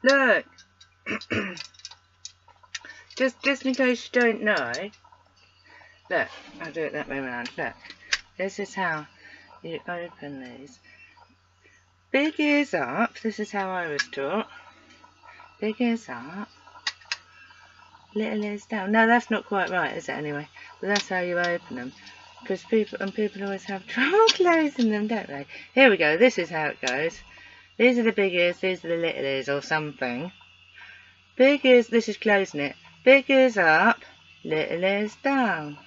Look. just in case you don't know. Look, I'll do it that way around. Look, this is how you open these. Big ears up. This is how I was taught. Big ears up. Little ears down. No, that's not quite right, is it, anyway? But that's how you open them. Because people always have trouble closing them, don't they? Here we go. This is how it goes. These are the big ears. These are the little ears, or something. Big ears. This is closing it. Big ears up. Little ears down.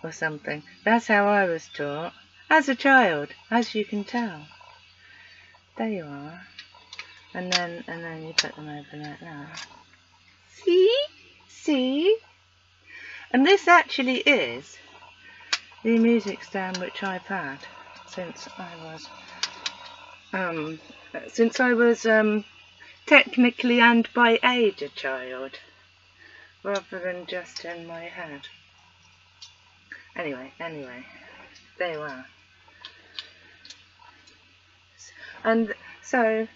Or something. That's how I was taught. As a child, as you can tell. There you are. And then you put them over like that. See? See? And this actually is the music stand which I've had since I was technically and by age a child, rather than just in my head. Anyway, there you are. And so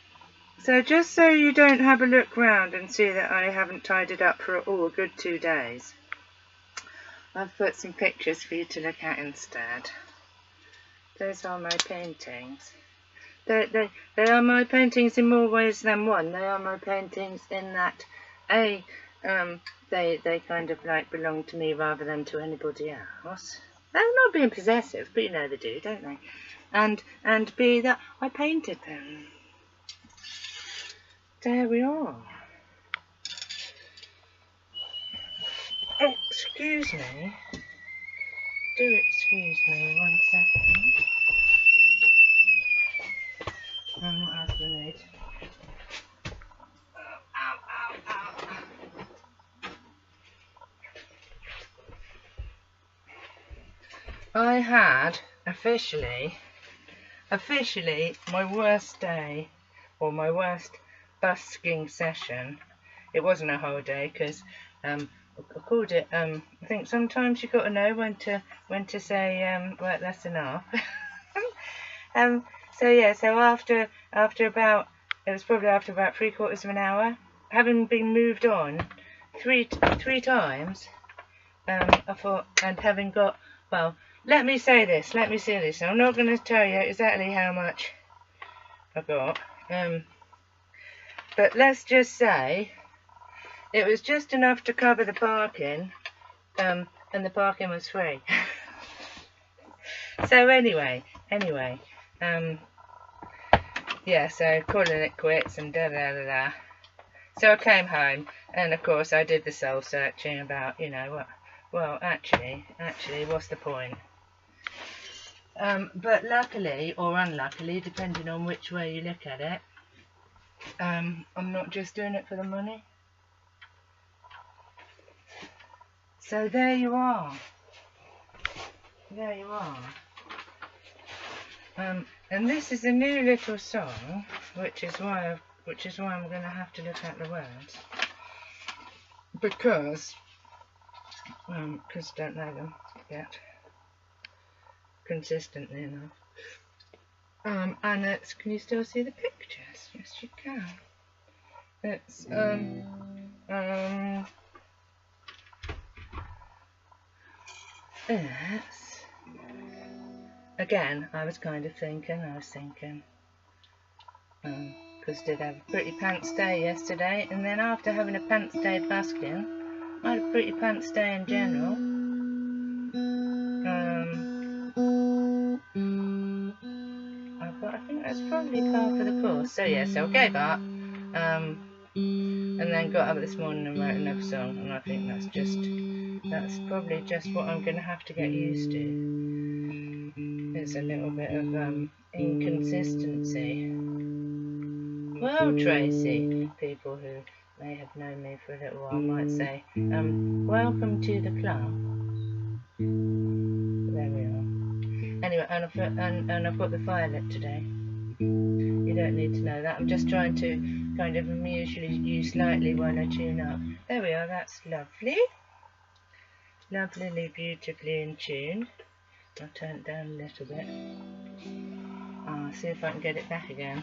just so you don't have a look round and see that I haven't tidied up for a good 2 days, I've put some pictures for you to look at instead. Those are my paintings. They are my paintings in more ways than one. They are my paintings in that they kind of like belong to me rather than to anybody else. They're not being possessive, but you know they do, don't they? And B, that I painted them. There we are. Excuse me. Do excuse me 1 second. What else do we need? Ow. I had officially my worst day, or my worst busking session. It wasn't a whole day because I called it. I think sometimes you've got to know when to say right, that's enough. So yeah. So after about, it was probably after about 3/4 of an hour, having been moved on three times, I thought, and having got, well, let me say this. I'm not going to tell you exactly how much I got, but let's just say it was just enough to cover the parking, and the parking was free. So anyway, yeah, so calling it quits and da. So I came home, and of course I did the soul searching about, you know, what, well, actually, what's the point? But luckily, or unluckily, depending on which way you look at it, I'm not just doing it for the money. So there you are. And this is a new little song, which is why I'm going to have to look at the words, because I don't know them yet consistently enough. And it's, can you still see the pictures? Yes, you can. It's it's, again, I was thinking, because I did have a pretty pants day yesterday, and then after having a pants day busking, I had a pretty pants day in general. But I think that's probably par for the course. So yeah, so I gave up, and then got up this morning and wrote another song, and I think that's probably just what I'm going to have to get used to. There's a little bit of inconsistency. Well, Tracy, people who may have known me for a little while might say, welcome to the club. There we are. Anyway, and I've got the fire lit today. You don't need to know that. I'm just trying to kind of amuse you slightly while I tune up. There we are, that's lovely. Lovely, beautifully in tune. I'll turn it down a little bit. I'll see if I can get it back again.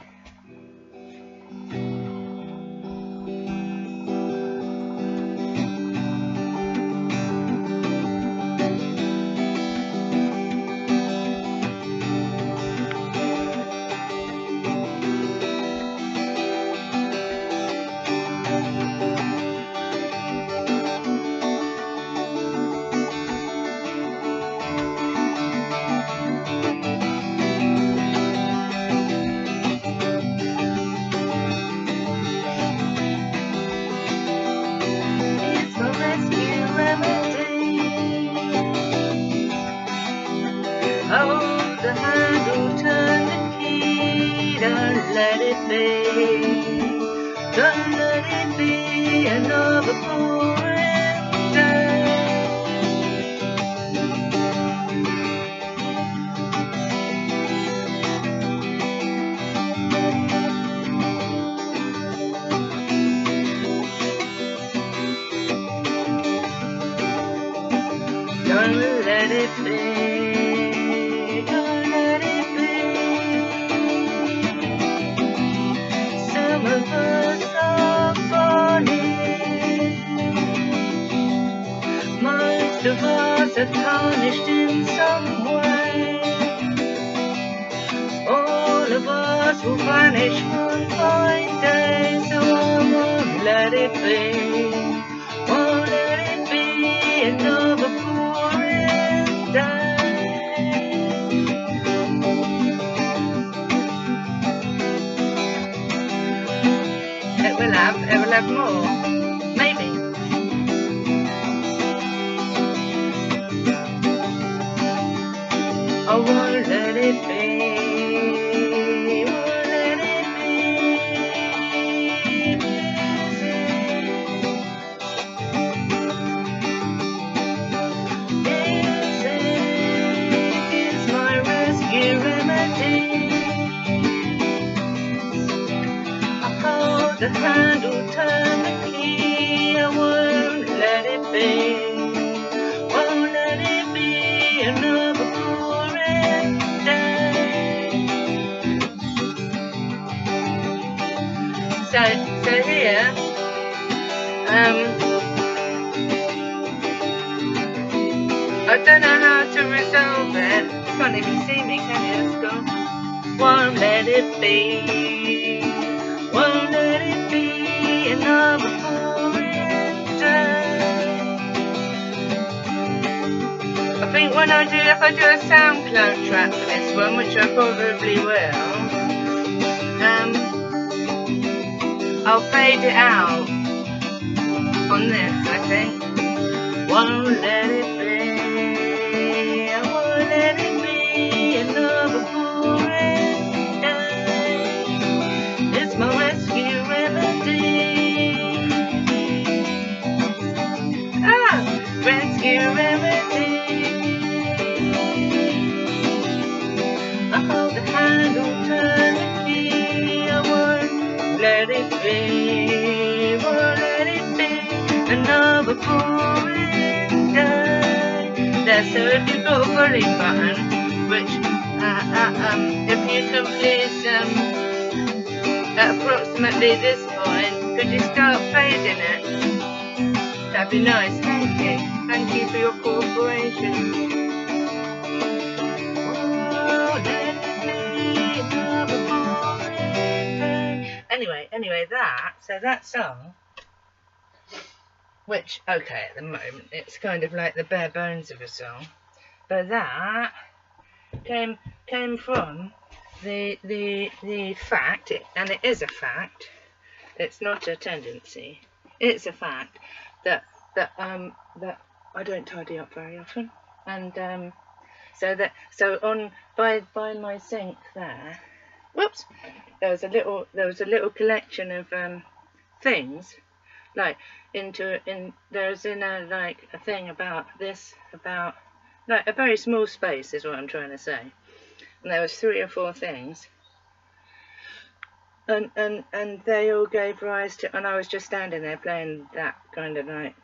it be. Don't let it be another boring day. Don't let it be. Don't let it be. Some of us are funny. Most of us are tarnished in some way. All of us will vanish one fine day, so I won't let it be. Won't let it be another boring day. It will have more, maybe. I won't let it be, won't let it be music is my rescue remedy. I hold the handle, turn the key, I won't let it be, won't let it be another boring day. So here, I don't know how to resolve it. You can't even see me, can you? It's gone. Won't let it be, won't let it be another boring day. I think when if I do a SoundCloud track for this one, which I probably will, I'll fade it out on this, I think. Won't let it be, I won't let it be another boring day. It's my rescue remedy. Rescue remedy. I hold the handle, turn the key, I won't let it be, won't let it be another boring day. There, so if you've got a volume button, which if you can please at approximately this point, could you start fading it? That'd be nice, thank you. Thank you for your cooperation. Anyway, that song, which, okay, at the moment, it's kind of like the bare bones of a song, but that came from the fact, and it is a fact, it's not a tendency, it's a fact, that I don't tidy up very often, and so on by my sink there, whoops, there was a little collection of things, like there's like a thing about like a very small space is what I'm trying to say, and there was 3 or 4 things, and they all gave rise to, and I was just standing there playing that kind of like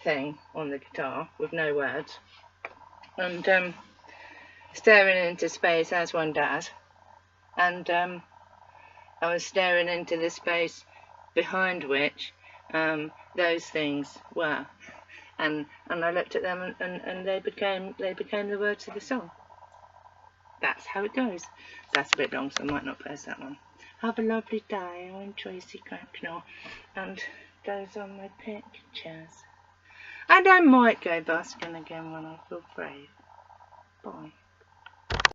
thing on the guitar with no words, and staring into space as one does, and I was staring into the space behind which those things were, and I looked at them, and they became the words of the song. That's how it goes. That's a bit long, so I might not post that one. Have a lovely day. I'm Tracey Cracknell, and those are my pictures. And I might go busking again when I feel brave. Bye.